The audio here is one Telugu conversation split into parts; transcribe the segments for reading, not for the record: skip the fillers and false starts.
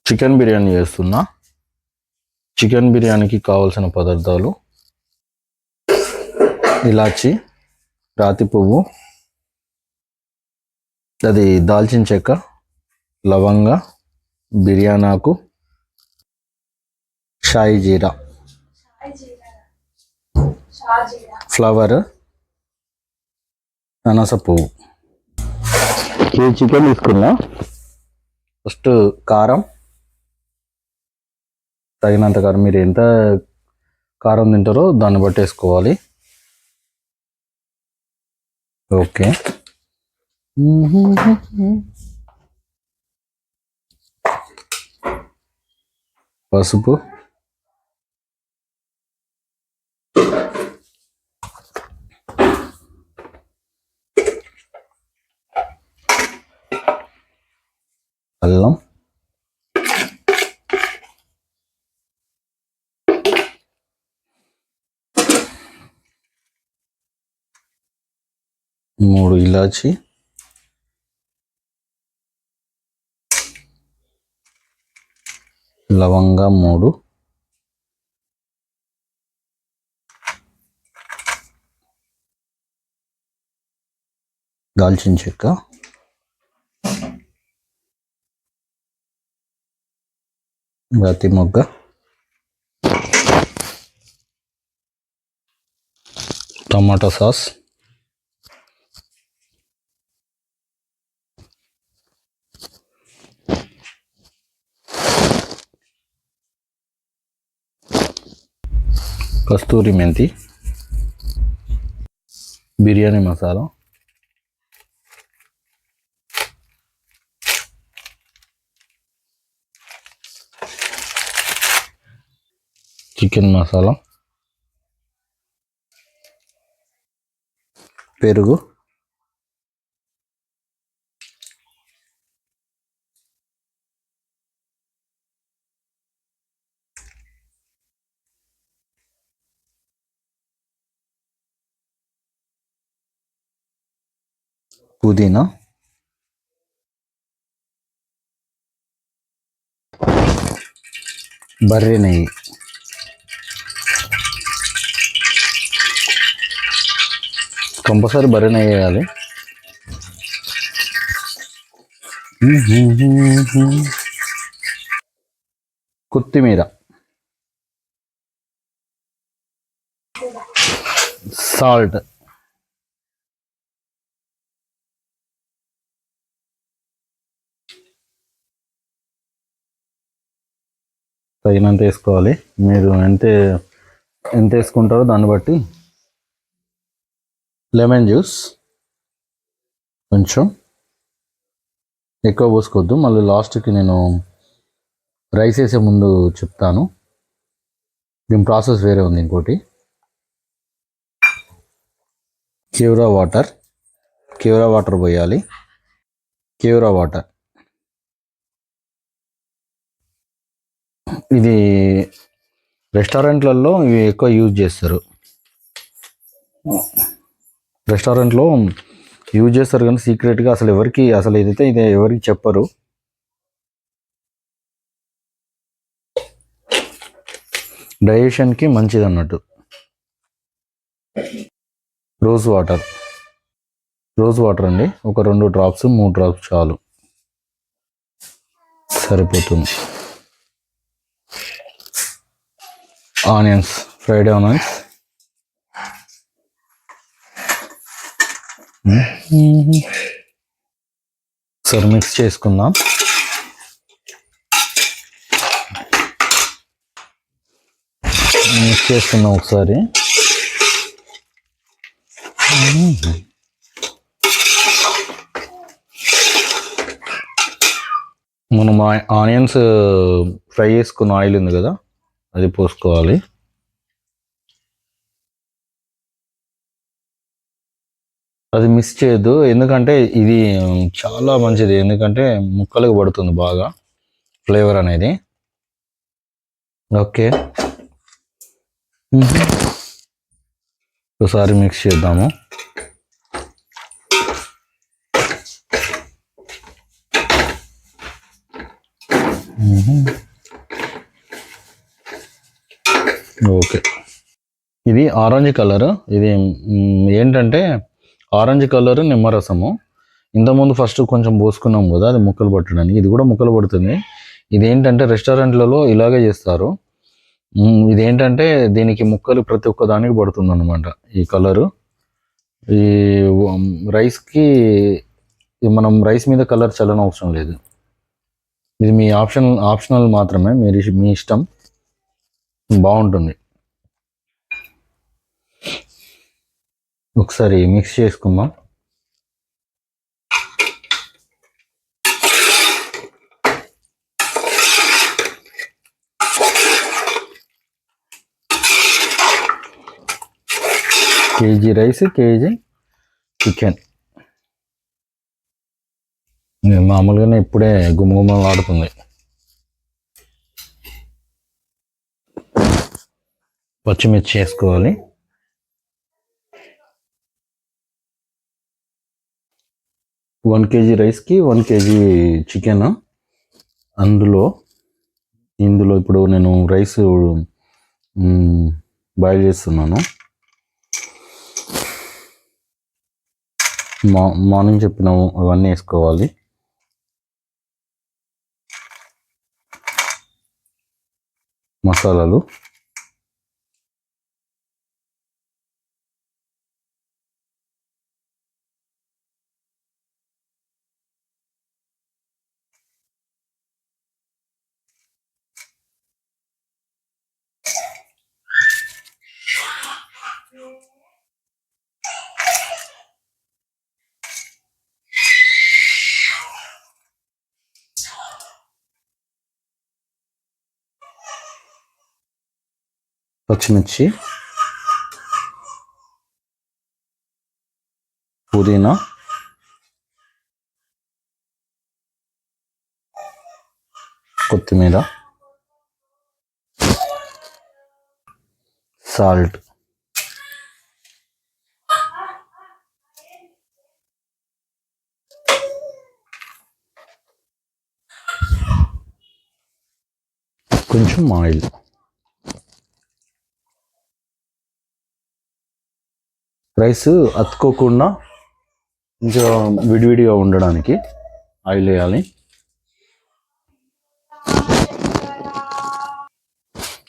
చికెన్ బిర్యానీ చేస్తున్నా. చికెన్ బిర్యానీకి కావాల్సిన పదార్థాలు: ఇలాచి, రాతి పువ్వు, అది దాల్చిన చెక్క, లవంగ, బిర్యానీ ఆకు, షాయి జీరా, ఫ్లవర్, అనాస పువ్వు. ఈ చికెన్ తీసుకున్నా. ఫస్ట్ కారం, తగినంత కారం. మీరు ఎంత కారం తింటారో దాన్ని బట్టి వేసుకోవాలి. ఓకే. పసుపు, అల్లం, మూడు ఇలాచి, లవంగ 3, దాల్చిన చెక్క, రాతి మొగ్గ, టమాటా సాస్, కస్తూరి మెంతి, బిర్యానీ మసాలా, చికెన్ మసాలా, పెరుగు, పుదీనా, బర్రె నెయ్యి. కంపల్సరీ బర్రె నెయ్యి వేయాలి. కొత్తిమీర, సాల్ట్, తగినంత వేసుకోవాలి. మీరు ఎంత వేసుకుంటారో దాన్ని బట్టి. లెమన్ జ్యూస్ కొంచెం ఎక్కువ పోసుకోవద్దు, మళ్ళీ లాస్ట్కి నేను రైస్ వేసే ముందు చెప్తాను. దీని ప్రాసెస్ వేరే ఉంది ఇంకోటి. కేవరా వాటర్ పోయాలి. కేవరా వాటర్ ఇది రెస్టారెంట్లలో ఇవి ఎక్కువ యూజ్ చేస్తారు. రెస్టారెంట్లో యూజ్ చేస్తారు కానీ సీక్రెట్గా అసలు ఇది ఎవరికి చెప్పరు. డైజెషన్కి మంచిది అన్నట్టు. రోజ్ వాటర్ అండి, ఒక 2 డ్రాప్స్ 3 డ్రాప్స్ చాలు, సరిపోతుంది. ఆనియన్స్, ఫ్రైడ్ ఆనియన్స్, సరే మిక్స్ చేసుకుందాం. ఒకసారి. మనం ఆనియన్స్ ఫ్రై చేసుకున్న ఆయిల్ ఉంది కదా, అది పోసుకోవాలి. అది మిక్స్ చేయొద్దు, ఎందుకంటే ఇది చాలా మంచిది. ఎందుకంటే ముక్కలకు పడుతుంది బాగా ఫ్లేవర్ అనేది. ఓకే, ఒకసారి మిక్స్ చేద్దాము. ఓకే, ఇది ఆరెంజ్ కలర్. ఇది ఏంటంటే ఆరెంజ్ కలర్ నిమ్మరసము. ఇంతకుముందు ఫస్ట్ కొంచెం పోసుకున్నాం కదా, అది ముక్కలు పట్టడానికి. ఇది కూడా ముక్కలు పడుతుంది. ఇదేంటంటే రెస్టారెంట్లలో ఇలాగే చేస్తారు. ఇదేంటంటే దీనికి ముక్కలు ప్రతి ఒక్క దానికి పడుతుంది అనమాట ఈ కలరు. ఈ రైస్కి మనం రైస్ మీద కలర్ చల్లన అవసరం లేదు. ఇది మీ ఆప్షనల్ మాత్రమే, మీ ఇష్టం. బాగుంటుంది. ఒకసారి మిక్స్ చేసుకుందాం. KG rice, KG chicken. మామూలుగానే ఇప్పుడే గుమగుమలాడుతుంది. పచ్చిమిర్చి వేసుకోవాలి. వన్ కేజీ రైస్కి 1 కేజీ చికెన్. ఇందులో ఇప్పుడు నేను రైస్ బాయిల్ చేస్తున్నాను. మార్నింగ్ చెప్పినాము అవన్నీ వేసుకోవాలి. మసాలాలు, పచ్చిమిర్చి, పుదీనా, కొత్తిమీర, సాల్ట్. కొంచెం ఆయిల్. రైస్ అతుక్కోకుండా కొంచెం విడివిడిగా ఉండడానికి ఆయిల్ వేయాలి.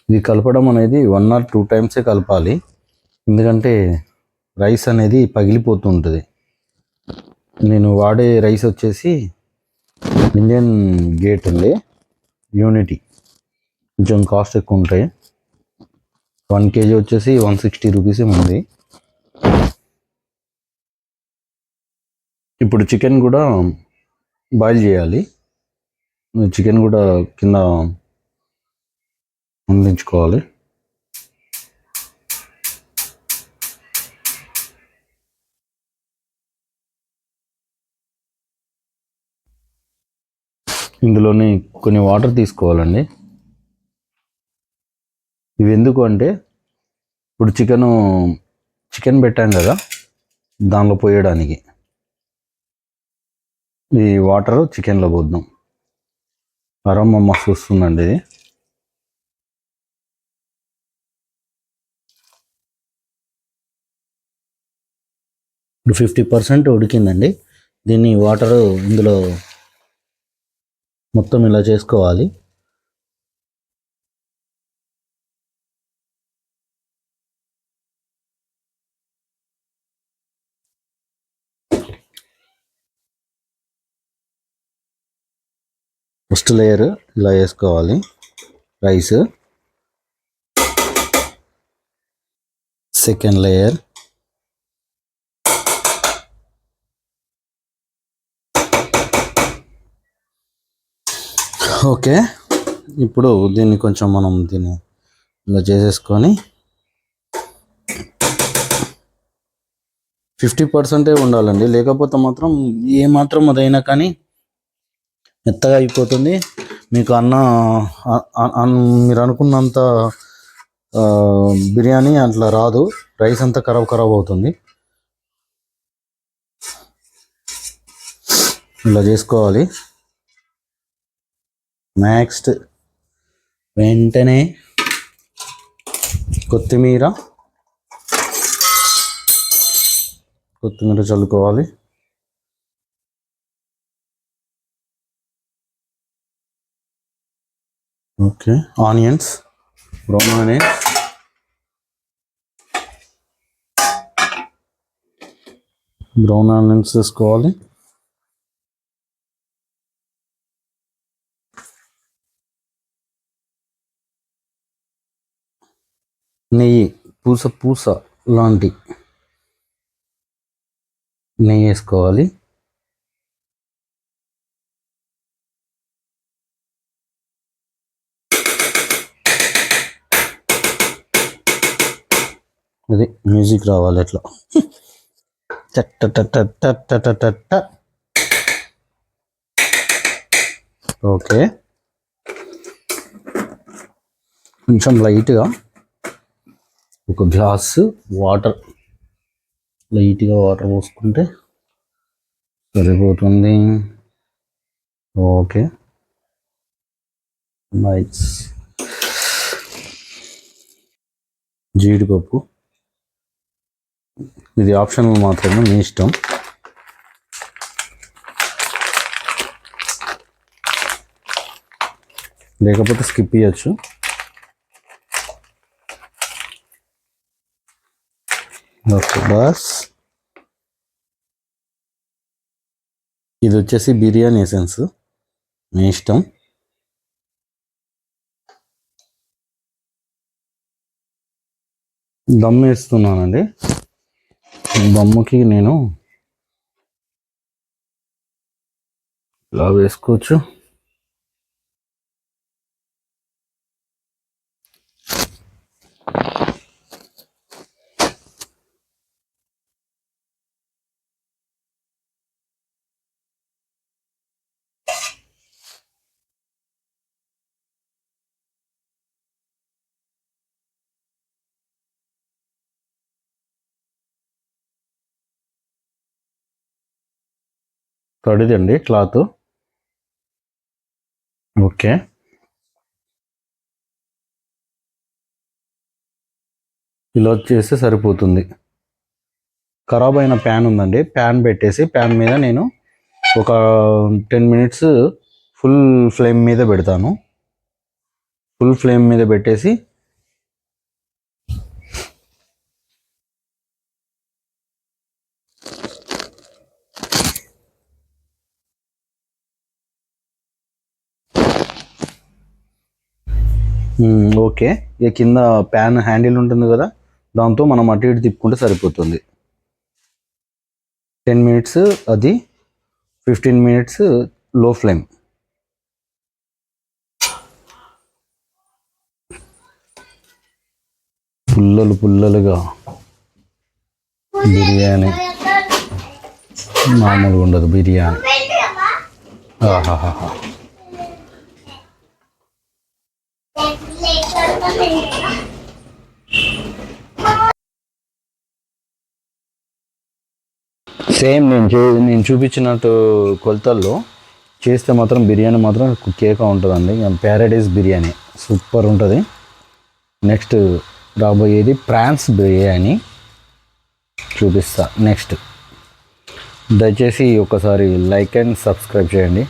ఇది కలపడం అనేది 1 or 2 times కలపాలి. ఎందుకంటే రైస్ అనేది పగిలిపోతుంటుంది. నేను వాడే రైస్ వచ్చేసి ఇండియన్ గేట్ ఉంది, యూనిటీ. కొంచెం కాస్ట్ ఎక్కువ ఉంటాయి. 1 kg వచ్చేసి 160 రూపీస్ ఉంది. ఇప్పుడు చికెన్ కూడా బాయిల్ చేయాలి. చికెన్ కూడా కింద అందించుకోవాలి. ఇందులోని కొన్ని వాటర్ తీసుకోవాలండి. ఇవి ఎందుకు అంటే ఇప్పుడు చికెన్ పెట్టాం కదా, దానిలో పోయడానికి. ఈ వాటర్ చికెన్లో పోద్దాం. అరోమా మస్తు వస్తుందండి ఇది. ఇప్పుడు 50% ఉడికిందండి. దీన్ని వాటరు ఇందులో మొత్తం ఇలా చేసుకోవాలి. ఫస్ట్ లేయర్ ఇలా వేసుకోవాలి రైస్. Second layer, okay. ఇప్పుడు దీన్ని కొంచెం మనం ఇలా చేసేసుకొని 50% ఉండాలండి. లేకపోతే మాత్రం ఏమాత్రం అదైనా కానీ మెత్తగా అయిపోతుంది. మీకు మీరు అనుకున్నంత బిర్యానీ అట్లా రాదు. రైస్ అంతా ఖరాబ్ అవుతుంది. ఇలా చేసుకోవాలి. నెక్స్ట్ వెంటనే కొత్తిమీర చల్లుకోవాలి. ఓకే, ఆనియన్స్, బ్రౌన్ ఆనియన్స్ వేసుకోవాలి. నెయ్యి పూస లాంటి నెయ్యి వేసుకోవాలి. అది మ్యూజిక్ రావాలి అట్లా. ఓకే, కొంచెం లైట్గా ఒక గ్లాసు లైట్గా వాటర్ పోసుకుంటే సరిపోతుంది. Okay, nice. జీడిపప్పు, ఇది ఆప్షనల్ మాత్రమే, మీ ఇష్టం. లేకపోతే స్కిప్ చేయొచ్చు. Okay, bus. ఇది వచ్చేసి బిర్యానీ ఎసెన్స్, మీ ఇష్టం. దమ్ వేస్తున్నానండి. దమ్ముకి నేను ఇలా వేసుకోవచ్చు. తడిదండి క్లాత్. ఓకే, ఇలా చేస్తే సరిపోతుంది. ఖరాబ్ అయిన ప్యాన్ ఉందండి, ప్యాన్ పెట్టేసి ప్యాన్ మీద నేను ఒక 10 minutes ఫుల్ ఫ్లేమ్ మీద పెడతాను. ఫుల్ ఫ్లేమ్ మీద పెట్టేసి ఓకే, ఇక కింద ప్యాన్ హ్యాండిల్ ఉంటుంది కదా, దాంతో మనం అటు ఇటు తిప్పుకుంటే సరిపోతుంది. 10 minutes అది, 15 minutes లో ఫ్లేమ్. పుల్లలుగా బిర్యానీ మామూలుగా ఉండదు. బిర్యానీ ఆహాహా. సేమ్ నేను చూపించినట్టు కొలతల్లో చేస్తే మాత్రం బిర్యానీ మాత్రం కేక ఉంటుందండి. ప్యారడైజ్ బిర్యానీ సూపర్ ఉంటుంది. నెక్స్ట్ రాబోయేది ప్రాన్స్ బిర్యానీ చూపిస్తా. నెక్స్ట్ దయచేసి ఒకసారి లైక్ అండ్ సబ్స్క్రైబ్ చేయండి.